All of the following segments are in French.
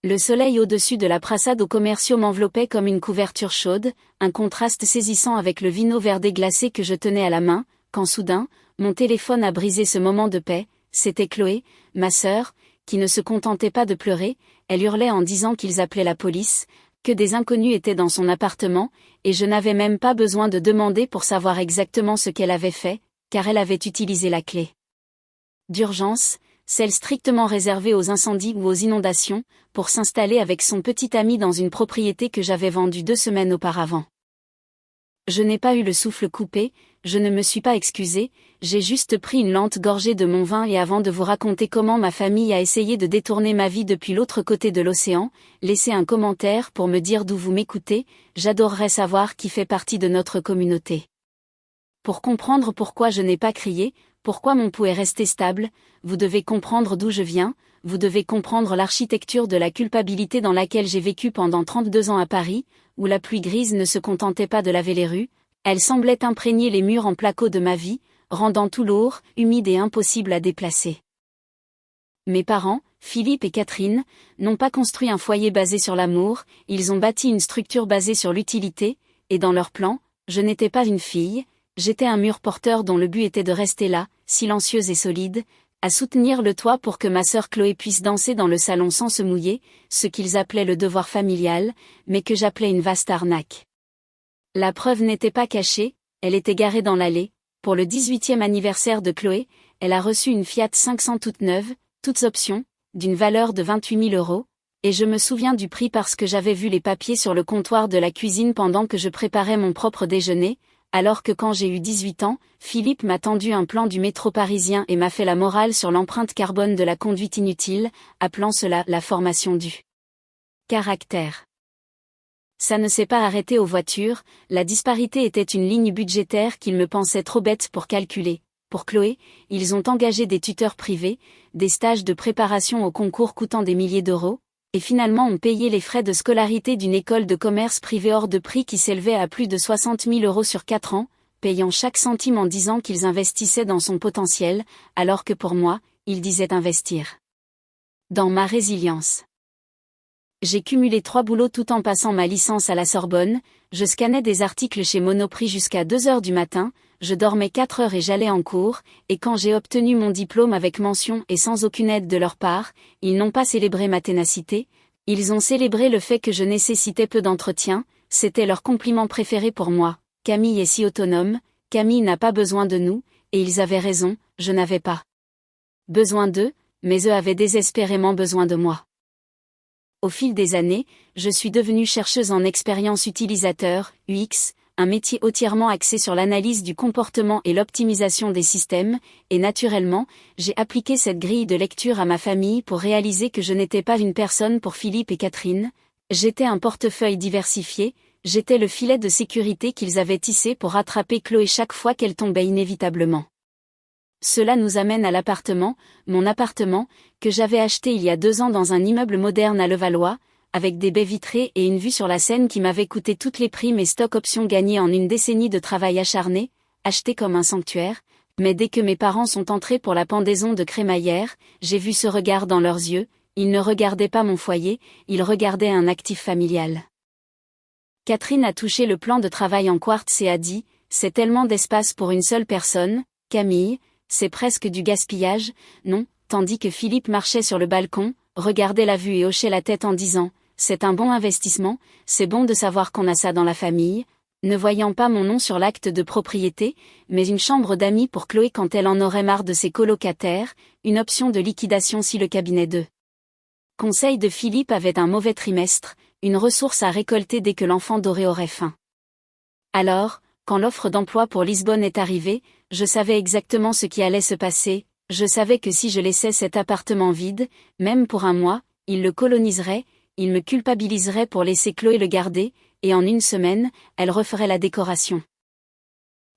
Le soleil au-dessus de la Praçade aux Commerciaux m'enveloppait comme une couverture chaude, un contraste saisissant avec le vino verdé glacé que je tenais à la main, quand soudain, mon téléphone a brisé ce moment de paix. C'était Chloé, ma sœur, qui ne se contentait pas de pleurer, elle hurlait en disant qu'ils appelaient la police, que des inconnus étaient dans son appartement, et je n'avais même pas besoin de demander pour savoir exactement ce qu'elle avait fait, car elle avait utilisé la clé d'urgence, celle strictement réservée aux incendies ou aux inondations, pour s'installer avec son petit ami dans une propriété que j'avais vendue 2 semaines auparavant. Je n'ai pas eu le souffle coupé, je ne me suis pas excusée, j'ai juste pris une lente gorgée de mon vin et avant de vous raconter comment ma famille a essayé de détourner ma vie depuis l'autre côté de l'océan, laissez un commentaire pour me dire d'où vous m'écoutez, j'adorerais savoir qui fait partie de notre communauté. Pour comprendre pourquoi je n'ai pas crié, pourquoi mon pouls est resté stable, vous devez comprendre d'où je viens, vous devez comprendre l'architecture de la culpabilité dans laquelle j'ai vécu pendant 32 ans à Paris, où la pluie grise ne se contentait pas de laver les rues, elle semblait imprégner les murs en placo de ma vie, rendant tout lourd, humide et impossible à déplacer. Mes parents, Philippe et Catherine, n'ont pas construit un foyer basé sur l'amour, ils ont bâti une structure basée sur l'utilité, et dans leur plan, je n'étais pas une fille, j'étais un mur porteur dont le but était de rester là, silencieuse et solide, à soutenir le toit pour que ma sœur Chloé puisse danser dans le salon sans se mouiller, ce qu'ils appelaient le devoir familial, mais que j'appelais une vaste arnaque. La preuve n'était pas cachée, elle était garée dans l'allée. Pour le 18e anniversaire de Chloé, elle a reçu une Fiat 500 toute neuve, toutes options, d'une valeur de 28 000 €, et je me souviens du prix parce que j'avais vu les papiers sur le comptoir de la cuisine pendant que je préparais mon propre déjeuner, alors que quand j'ai eu 18 ans, Philippe m'a tendu un plan du métro parisien et m'a fait la morale sur l'empreinte carbone de la conduite inutile, appelant cela la formation du caractère. Ça ne s'est pas arrêté aux voitures, la disparité était une ligne budgétaire qu'ils me pensaient trop bête pour calculer. Pour Chloé, ils ont engagé des tuteurs privés, des stages de préparation au concours coûtant des milliers d'euros, et finalement ont payé les frais de scolarité d'une école de commerce privée hors de prix qui s'élevait à plus de 60 000 € sur 4 ans, payant chaque centime en disant qu'ils investissaient dans son potentiel, alors que pour moi, ils disaient investir dans ma résilience. J'ai cumulé 3 boulots tout en passant ma licence à la Sorbonne, je scannais des articles chez Monoprix jusqu'à 2 heures du matin, je dormais 4 heures et j'allais en cours, et quand j'ai obtenu mon diplôme avec mention et sans aucune aide de leur part, ils n'ont pas célébré ma ténacité, ils ont célébré le fait que je nécessitais peu d'entretien, c'était leur compliment préféré pour moi. Camille est si autonome, Camille n'a pas besoin de nous, et ils avaient raison, je n'avais pas besoin d'eux, mais eux avaient désespérément besoin de moi. Au fil des années, je suis devenue chercheuse en expérience utilisateur, UX, un métier entièrement axé sur l'analyse du comportement et l'optimisation des systèmes, et naturellement, j'ai appliqué cette grille de lecture à ma famille pour réaliser que je n'étais pas une personne pour Philippe et Catherine, j'étais un portefeuille diversifié, j'étais le filet de sécurité qu'ils avaient tissé pour rattraper Chloé chaque fois qu'elle tombait inévitablement. Cela nous amène à l'appartement, mon appartement, que j'avais acheté il y a 2 ans dans un immeuble moderne à Levallois, avec des baies vitrées et une vue sur la Seine qui m'avait coûté toutes les primes et stock options gagnées en une décennie de travail acharné, acheté comme un sanctuaire, mais dès que mes parents sont entrés pour la pendaison de crémaillère, j'ai vu ce regard dans leurs yeux, ils ne regardaient pas mon foyer, ils regardaient un actif familial. Catherine a touché le plan de travail en quartz et a dit, c'est tellement d'espace pour une seule personne, Camille, c'est presque du gaspillage, non, tandis que Philippe marchait sur le balcon, regardait la vue et hochait la tête en disant, c'est un bon investissement, c'est bon de savoir qu'on a ça dans la famille, ne voyant pas mon nom sur l'acte de propriété, mais une chambre d'amis pour Chloé quand elle en aurait marre de ses colocataires, une option de liquidation si le cabinet de conseil de Philippe avait un mauvais trimestre, une ressource à récolter dès que l'enfant doré aurait faim. Alors, quand l'offre d'emploi pour Lisbonne est arrivée, je savais exactement ce qui allait se passer, je savais que si je laissais cet appartement vide, même pour un mois, il le coloniserait, il me culpabiliserait pour laisser Chloé le garder, et en 1 semaine, elle referait la décoration.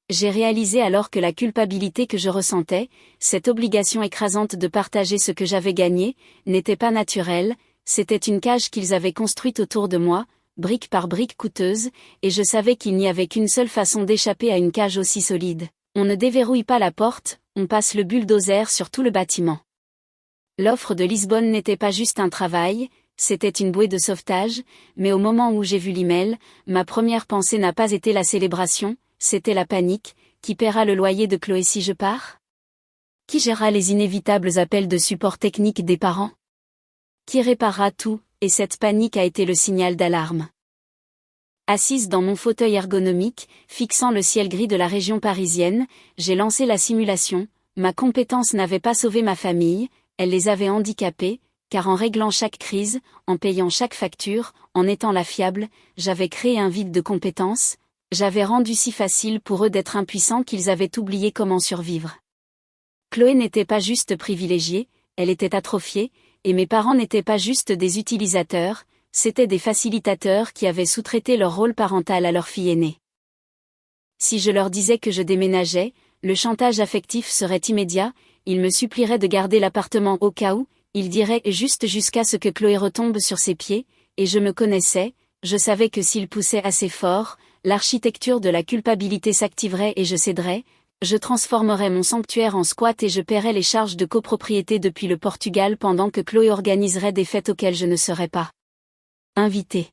J'ai réalisé alors que la culpabilité que je ressentais, cette obligation écrasante de partager ce que j'avais gagné, n'était pas naturelle, c'était une cage qu'ils avaient construite autour de moi, brique par brique coûteuse, et je savais qu'il n'y avait qu'une seule façon d'échapper à une cage aussi solide. On ne déverrouille pas la porte, on passe le bulldozer sur tout le bâtiment. L'offre de Lisbonne n'était pas juste un travail, c'était une bouée de sauvetage, mais au moment où j'ai vu l'email, ma première pensée n'a pas été la célébration, c'était la panique. Qui paiera le loyer de Chloé si je pars? Qui gérera les inévitables appels de support technique des parents? Qui réparera tout? Et cette panique a été le signal d'alarme. Assise dans mon fauteuil ergonomique, fixant le ciel gris de la région parisienne, j'ai lancé la simulation. Ma compétence n'avait pas sauvé ma famille, elle les avait handicapés, car en réglant chaque crise, en payant chaque facture, en étant la fiable, j'avais créé un vide de compétences, j'avais rendu si facile pour eux d'être impuissants qu'ils avaient oublié comment survivre. Chloé n'était pas juste privilégiée, elle était atrophiée, et mes parents n'étaient pas juste des utilisateurs, c'étaient des facilitateurs qui avaient sous-traité leur rôle parental à leur fille aînée. Si je leur disais que je déménageais, le chantage affectif serait immédiat, ils me supplieraient de garder l'appartement au cas où, ils diraient juste jusqu'à ce que Chloé retombe sur ses pieds, et je me connaissais, je savais que s'ils poussaient assez fort, l'architecture de la culpabilité s'activerait et je céderais, je transformerais mon sanctuaire en squat et je paierais les charges de copropriété depuis le Portugal pendant que Chloé organiserait des fêtes auxquelles je ne serais pas invitée.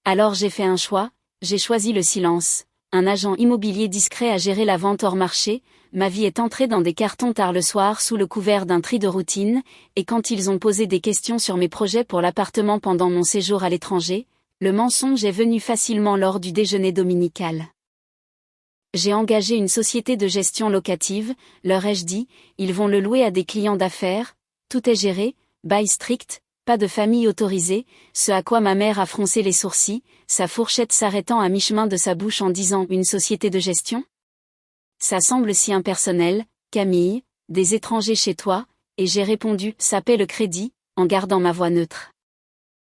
Alors j'ai fait un choix, j'ai choisi le silence. Un agent immobilier discret a géré la vente hors marché, ma vie est entrée dans des cartons tard le soir sous le couvert d'un tri de routine, et quand ils ont posé des questions sur mes projets pour l'appartement pendant mon séjour à l'étranger, le mensonge est venu facilement lors du déjeuner dominical. J'ai engagé une société de gestion locative, leur ai-je dit, ils vont le louer à des clients d'affaires, tout est géré, bail strict, pas de famille autorisée, ce à quoi ma mère a froncé les sourcils, sa fourchette s'arrêtant à mi-chemin de sa bouche en disant « une société de gestion ?» Ça semble si impersonnel, Camille, des étrangers chez toi, et j'ai répondu « ça paie le crédit », en gardant ma voix neutre.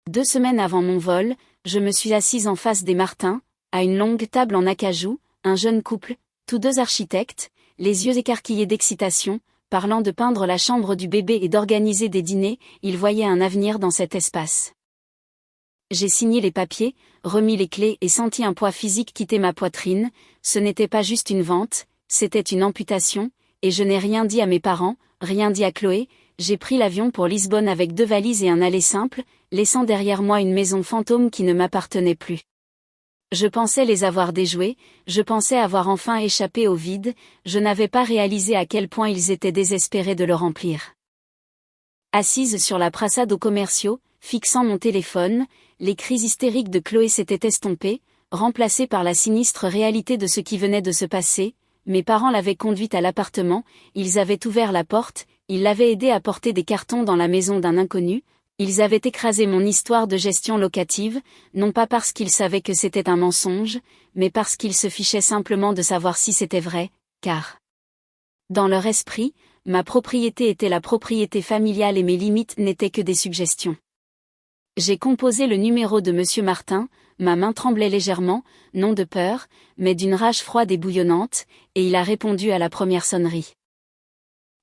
2 semaines avant mon vol, je me suis assise en face des Martin, à une longue table en acajou, un jeune couple, tous 2 architectes, les yeux écarquillés d'excitation, parlant de peindre la chambre du bébé et d'organiser des dîners, ils voyaient un avenir dans cet espace. J'ai signé les papiers, remis les clés et senti un poids physique quitter ma poitrine, ce n'était pas juste une vente, c'était une amputation, et je n'ai rien dit à mes parents, rien dit à Chloé, j'ai pris l'avion pour Lisbonne avec 2 valises et un aller simple, laissant derrière moi une maison fantôme qui ne m'appartenait plus. Je pensais les avoir déjoués, je pensais avoir enfin échappé au vide, je n'avais pas réalisé à quel point ils étaient désespérés de le remplir. Assise sur la praçade aux commerciaux, fixant mon téléphone, les cris hystériques de Chloé s'étaient estompés, remplacés par la sinistre réalité de ce qui venait de se passer. Mes parents l'avaient conduite à l'appartement, ils avaient ouvert la porte, ils l'avaient aidée à porter des cartons dans la maison d'un inconnu, ils avaient écrasé mon histoire de gestion locative, non pas parce qu'ils savaient que c'était un mensonge, mais parce qu'ils se fichaient simplement de savoir si c'était vrai, car dans leur esprit, ma propriété était la propriété familiale et mes limites n'étaient que des suggestions. J'ai composé le numéro de Monsieur Martin, ma main tremblait légèrement, non de peur, mais d'une rage froide et bouillonnante, et il a répondu à la première sonnerie.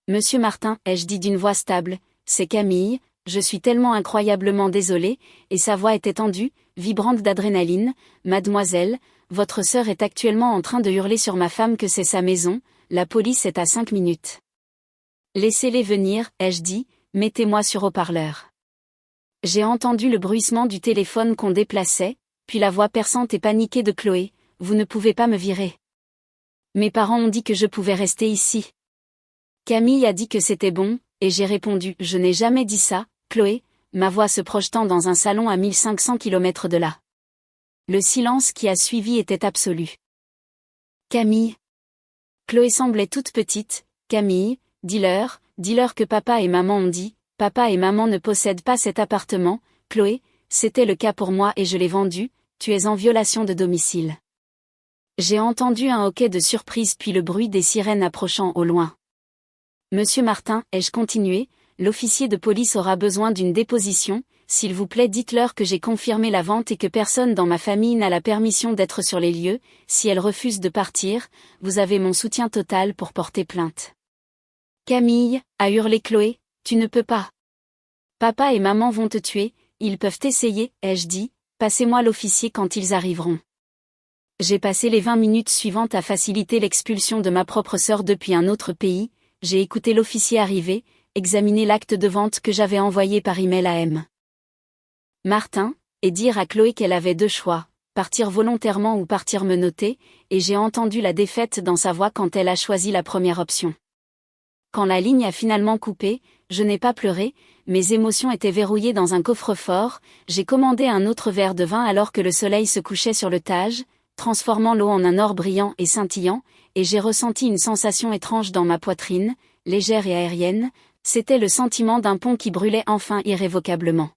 Monsieur Martin, ai-je dit d'une voix stable, c'est Camille, je suis tellement incroyablement désolée, et sa voix était tendue, vibrante d'adrénaline, mademoiselle, votre sœur est actuellement en train de hurler sur ma femme que c'est sa maison, la police est à 5 minutes. Laissez-les venir, ai-je dit, mettez-moi sur haut-parleur. J'ai entendu le bruissement du téléphone qu'on déplaçait, puis la voix perçante et paniquée de Chloé, vous ne pouvez pas me virer. Mes parents ont dit que je pouvais rester ici. Camille a dit que c'était bon, et j'ai répondu, je n'ai jamais dit ça, Chloé, ma voix se projetant dans un salon à 1500 km de là. Le silence qui a suivi était absolu. Camille. Chloé semblait toute petite, Camille, dis-leur que papa et maman ont dit, papa et maman ne possèdent pas cet appartement, Chloé, c'était le cas pour moi et je l'ai vendu, tu es en violation de domicile. J'ai entendu un hoquet de surprise puis le bruit des sirènes approchant au loin. Monsieur Martin, ai-je continué, l'officier de police aura besoin d'une déposition, s'il vous plaît dites-leur que j'ai confirmé la vente et que personne dans ma famille n'a la permission d'être sur les lieux, si elle refuse de partir, vous avez mon soutien total pour porter plainte. Camille, a hurlé Chloé, tu ne peux pas. Papa et maman vont te tuer, ils peuvent essayer, ai-je dit, passez-moi l'officier quand ils arriveront. J'ai passé les 20 minutes suivantes à faciliter l'expulsion de ma propre sœur depuis un autre pays, j'ai écouté l'officier arriver, examiné l'acte de vente que j'avais envoyé par email à M. Martin, et dire à Chloé qu'elle avait deux choix, partir volontairement ou partir menottée, et j'ai entendu la défaite dans sa voix quand elle a choisi la première option. Quand la ligne a finalement coupé, je n'ai pas pleuré, mes émotions étaient verrouillées dans un coffre-fort, j'ai commandé un autre verre de vin alors que le soleil se couchait sur le Tage, transformant l'eau en un or brillant et scintillant, et j'ai ressenti une sensation étrange dans ma poitrine, légère et aérienne, c'était le sentiment d'un pont qui brûlait enfin irrévocablement.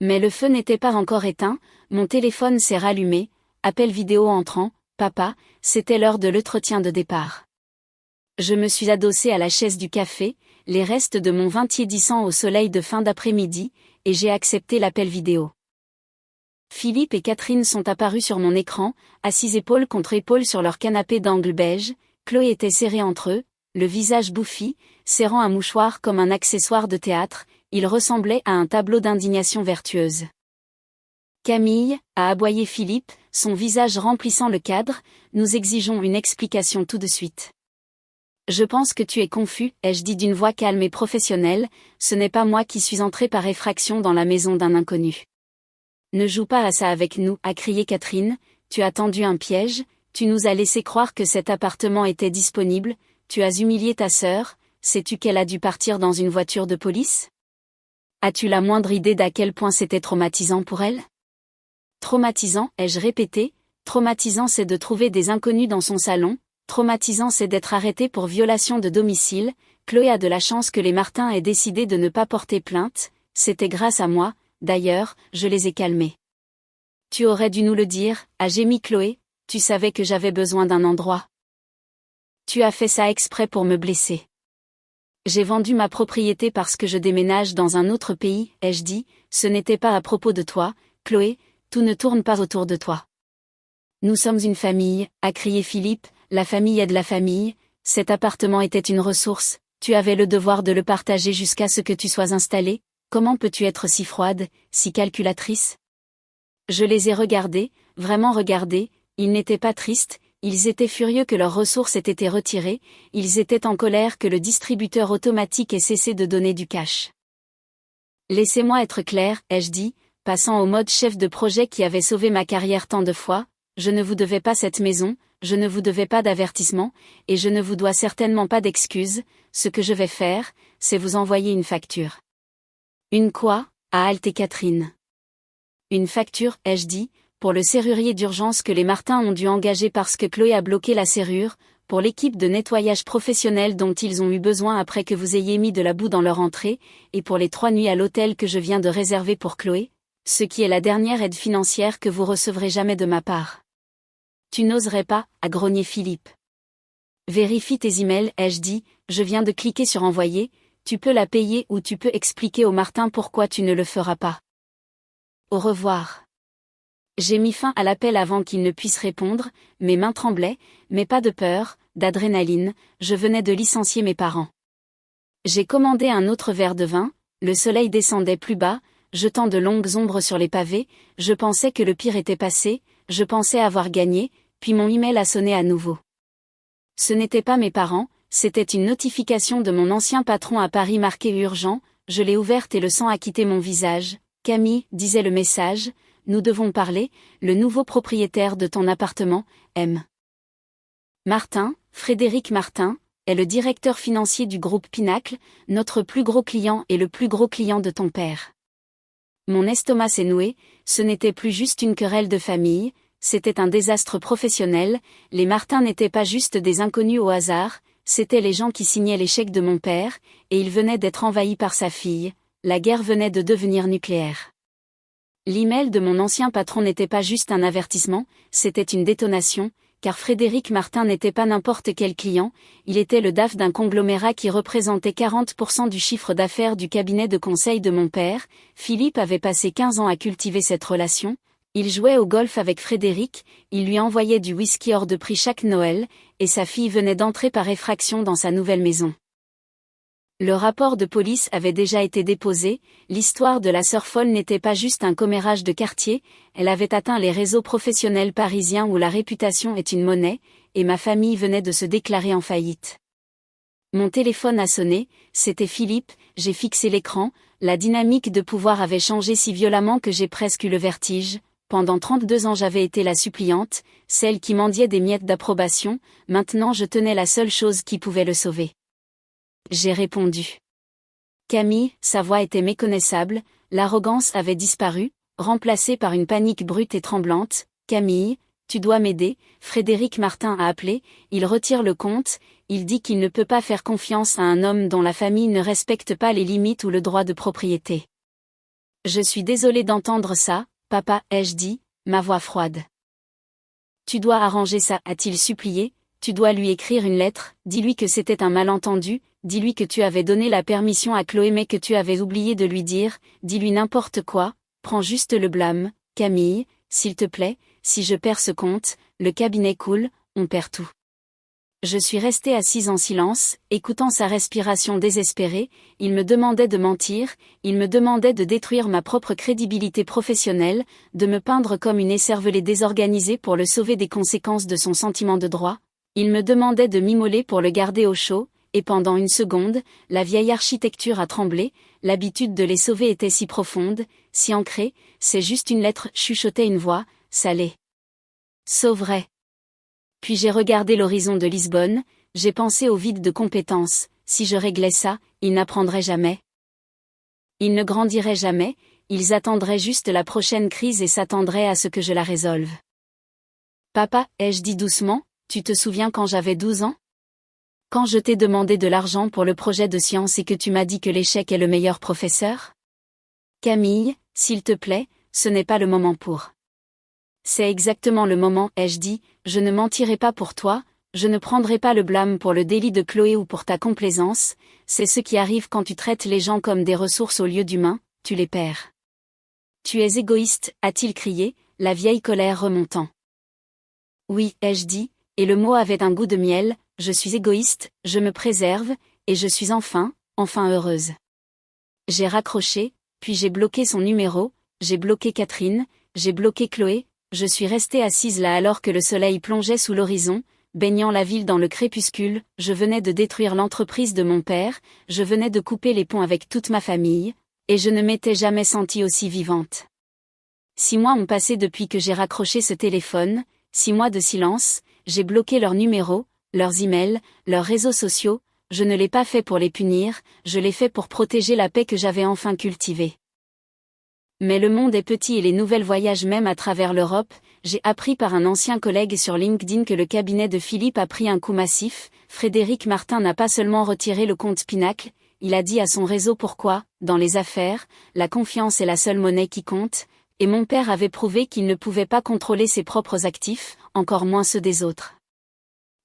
Mais le feu n'était pas encore éteint, mon téléphone s'est rallumé, appel vidéo entrant, papa, c'était l'heure de l'entretien de départ. Je me suis adossée à la chaise du café, les restes de mon vin tiédissant au soleil de fin d'après-midi, et j'ai accepté l'appel vidéo. Philippe et Catherine sont apparus sur mon écran, assis épaule contre épaule sur leur canapé d'angle beige, Chloé était serrée entre eux, le visage bouffi, serrant un mouchoir comme un accessoire de théâtre, il ressemblait à un tableau d'indignation vertueuse. Camille, a aboyé Philippe, son visage remplissant le cadre, nous exigeons une explication tout de suite. Je pense que tu es confus, ai-je dit d'une voix calme et professionnelle, ce n'est pas moi qui suis entrée par effraction dans la maison d'un inconnu. Ne joue pas à ça avec nous, a crié Catherine, tu as tendu un piège, tu nous as laissé croire que cet appartement était disponible, tu as humilié ta sœur, sais-tu qu'elle a dû partir dans une voiture de police? As-tu la moindre idée d'à quel point c'était traumatisant pour elle? Traumatisant, ai-je répété, traumatisant c'est de trouver des inconnus dans son salon, traumatisant c'est d'être arrêté pour violation de domicile, Chloé a de la chance que les Martin aient décidé de ne pas porter plainte, c'était grâce à moi, d'ailleurs, je les ai calmés. Tu aurais dû nous le dire, a gémi Chloé, tu savais que j'avais besoin d'un endroit. Tu as fait ça exprès pour me blesser. J'ai vendu ma propriété parce que je déménage dans un autre pays, ai-je dit, ce n'était pas à propos de toi, Chloé, tout ne tourne pas autour de toi. Nous sommes une famille, a crié Philippe, la famille aide la famille, cet appartement était une ressource, tu avais le devoir de le partager jusqu'à ce que tu sois installée, comment peux-tu être si froide, si calculatrice? Je les ai regardés, vraiment regardés, ils n'étaient pas tristes, ils étaient furieux que leurs ressources aient été retirées, ils étaient en colère que le distributeur automatique ait cessé de donner du cash. Laissez-moi être clair, ai-je dit, passant au mode chef de projet qui avait sauvé ma carrière tant de fois, je ne vous devais pas cette maison, je ne vous devais pas d'avertissement, et je ne vous dois certainement pas d'excuses, ce que je vais faire, c'est vous envoyer une facture. Une quoi? A haleté Catherine. Une facture, ai-je dit, pour le serrurier d'urgence que les Martin ont dû engager parce que Chloé a bloqué la serrure, pour l'équipe de nettoyage professionnel dont ils ont eu besoin après que vous ayez mis de la boue dans leur entrée, et pour les 3 nuits à l'hôtel que je viens de réserver pour Chloé, ce qui est la dernière aide financière que vous recevrez jamais de ma part. Tu n'oserais pas, a grogné Philippe. Vérifie tes emails, ai-je dit, je viens de cliquer sur envoyer, tu peux la payer ou tu peux expliquer au Martin pourquoi tu ne le feras pas. Au revoir. J'ai mis fin à l'appel avant qu'il ne puisse répondre, mes mains tremblaient, mais pas de peur, d'adrénaline, je venais de licencier mes parents. J'ai commandé un autre verre de vin, le soleil descendait plus bas, jetant de longues ombres sur les pavés, je pensais que le pire était passé, je pensais avoir gagné, puis mon email a sonné à nouveau. Ce n'étaient pas mes parents, c'était une notification de mon ancien patron à Paris marquée urgent, je l'ai ouverte et le sang a quitté mon visage. Camille, disait le message, nous devons parler, le nouveau propriétaire de ton appartement, M. Martin, Frédéric Martin, est le directeur financier du groupe Pinacle, notre plus gros client et le plus gros client de ton père. Mon estomac s'est noué, ce n'était plus juste une querelle de famille, c'était un désastre professionnel, les Martin n'étaient pas juste des inconnus au hasard, c'étaient les gens qui signaient les chèques de mon père, et il venait d'être envahi par sa fille, la guerre venait de devenir nucléaire. L'email de mon ancien patron n'était pas juste un avertissement, c'était une détonation, car Frédéric Martin n'était pas n'importe quel client, il était le DAF d'un conglomérat qui représentait 40% du chiffre d'affaires du cabinet de conseil de mon père. Philippe avait passé 15 ans à cultiver cette relation, il jouait au golf avec Frédéric, il lui envoyait du whisky hors de prix chaque Noël, et sa fille venait d'entrer par effraction dans sa nouvelle maison. Le rapport de police avait déjà été déposé, l'histoire de la sœur folle n'était pas juste un commérage de quartier, elle avait atteint les réseaux professionnels parisiens où la réputation est une monnaie, et ma famille venait de se déclarer en faillite. Mon téléphone a sonné, c'était Philippe, j'ai fixé l'écran, la dynamique de pouvoir avait changé si violemment que j'ai presque eu le vertige. Pendant 32 ans j'avais été la suppliante, celle qui mendiait des miettes d'approbation, maintenant je tenais la seule chose qui pouvait le sauver. J'ai répondu. Camille, sa voix était méconnaissable, l'arrogance avait disparu, remplacée par une panique brute et tremblante. Camille, tu dois m'aider, Frédéric Martin a appelé, il retire le compte, il dit qu'il ne peut pas faire confiance à un homme dont la famille ne respecte pas les limites ou le droit de propriété. Je suis désolée d'entendre ça, papa, ai-je dit, ma voix froide. Tu dois arranger ça, a-t-il supplié, tu dois lui écrire une lettre, dis-lui que c'était un malentendu, dis-lui que tu avais donné la permission à Chloé mais que tu avais oublié de lui dire, dis-lui n'importe quoi, prends juste le blâme, Camille, s'il te plaît, si je perds ce compte, le cabinet coule, on perd tout. Je suis restée assise en silence, écoutant sa respiration désespérée, il me demandait de mentir, il me demandait de détruire ma propre crédibilité professionnelle, de me peindre comme une écervelée désorganisée pour le sauver des conséquences de son sentiment de droit, il me demandait de m'immoler pour le garder au chaud, et pendant une seconde, la vieille architecture a tremblé, l'habitude de les sauver était si profonde, si ancrée, c'est juste une lettre, chuchotait une voix, ça les sauverait. Puis j'ai regardé l'horizon de Lisbonne, j'ai pensé au vide de compétences, si je réglais ça, ils n'apprendraient jamais. Ils ne grandiraient jamais, ils attendraient juste la prochaine crise et s'attendraient à ce que je la résolve. Papa, ai-je dit doucement, tu te souviens quand j'avais 12 ans? Quand je t'ai demandé de l'argent pour le projet de science et que tu m'as dit que l'échec est le meilleur professeur? Camille, s'il te plaît, ce n'est pas le moment pour. C'est exactement le moment, ai-je dit, je ne mentirai pas pour toi, je ne prendrai pas le blâme pour le délit de Chloé ou pour ta complaisance, c'est ce qui arrive quand tu traites les gens comme des ressources au lieu d'humains, tu les perds. Tu es égoïste, a-t-il crié, la vieille colère remontant. Oui, ai-je dit, et le mot avait un goût de miel, je suis égoïste, je me préserve, et je suis enfin heureuse. J'ai raccroché, puis j'ai bloqué son numéro, j'ai bloqué Catherine, j'ai bloqué Chloé, je suis restée assise là alors que le soleil plongeait sous l'horizon, baignant la ville dans le crépuscule, je venais de détruire l'entreprise de mon père, je venais de couper les ponts avec toute ma famille, et je ne m'étais jamais sentie aussi vivante. 6 mois ont passé depuis que j'ai raccroché ce téléphone, 6 mois de silence, j'ai bloqué leurs numéros, leurs emails, leurs réseaux sociaux, je ne l'ai pas fait pour les punir, je l'ai fait pour protéger la paix que j'avais enfin cultivée. Mais le monde est petit et les nouvelles voyagent même à travers l'Europe, j'ai appris par un ancien collègue sur LinkedIn que le cabinet de Philippe a pris un coup massif, Frédéric Martin n'a pas seulement retiré le compte Pinacle, il a dit à son réseau pourquoi, dans les affaires, la confiance est la seule monnaie qui compte, et mon père avait prouvé qu'il ne pouvait pas contrôler ses propres actifs, encore moins ceux des autres.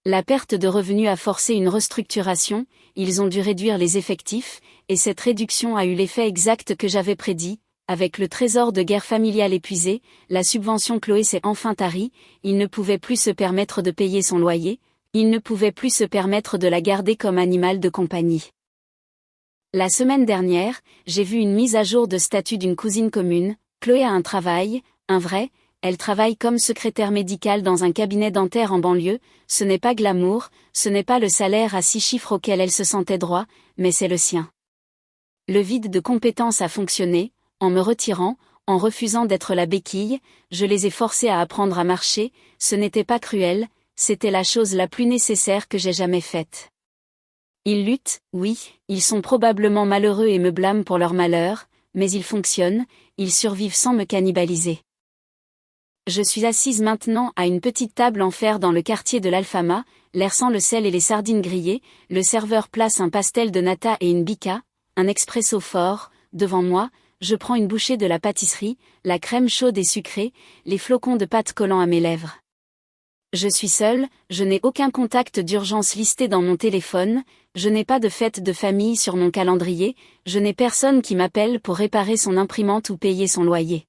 La perte de revenus a forcé une restructuration, ils ont dû réduire les effectifs, et cette réduction a eu l'effet exact que j'avais prédit. Avec le trésor de guerre familial épuisé, la subvention Chloé s'est enfin tarie, il ne pouvait plus se permettre de payer son loyer, il ne pouvait plus se permettre de la garder comme animal de compagnie. La semaine dernière, j'ai vu une mise à jour de statut d'une cousine commune, Chloé a un travail, un vrai, elle travaille comme secrétaire médicale dans un cabinet dentaire en banlieue, ce n'est pas glamour, ce n'est pas le salaire à 6 chiffres auquel elle se sentait droit, mais c'est le sien. Le vide de compétences a fonctionné. En me retirant, en refusant d'être la béquille, je les ai forcés à apprendre à marcher, ce n'était pas cruel, c'était la chose la plus nécessaire que j'ai jamais faite. Ils luttent, oui, ils sont probablement malheureux et me blâment pour leur malheur, mais ils fonctionnent, ils survivent sans me cannibaliser. Je suis assise maintenant à une petite table en fer dans le quartier de l'Alfama, l'air sans le sel et les sardines grillées, le serveur place un pastel de nata et une bica, un expresso fort, devant moi, je prends une bouchée de la pâtisserie, la crème chaude et sucrée, les flocons de pâte collant à mes lèvres. Je suis seule, je n'ai aucun contact d'urgence listé dans mon téléphone, je n'ai pas de fête de famille sur mon calendrier, je n'ai personne qui m'appelle pour réparer son imprimante ou payer son loyer.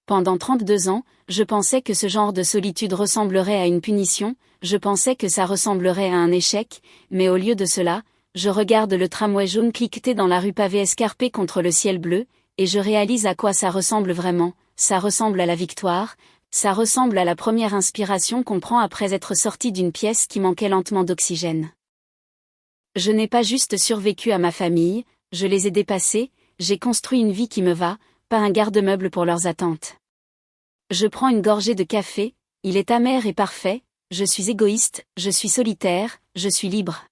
Pendant 32 ans, je pensais que ce genre de solitude ressemblerait à une punition, je pensais que ça ressemblerait à un échec, mais au lieu de cela, je regarde le tramway jaune cliqueter dans la rue pavée escarpée contre le ciel bleu, et je réalise à quoi ça ressemble vraiment, ça ressemble à la victoire, ça ressemble à la première inspiration qu'on prend après être sorti d'une pièce qui manquait lentement d'oxygène. Je n'ai pas juste survécu à ma famille, je les ai dépassés, j'ai construit une vie qui me va, pas un garde-meuble pour leurs attentes. Je prends une gorgée de café, il est amer et parfait, je suis égoïste, je suis solitaire, je suis libre.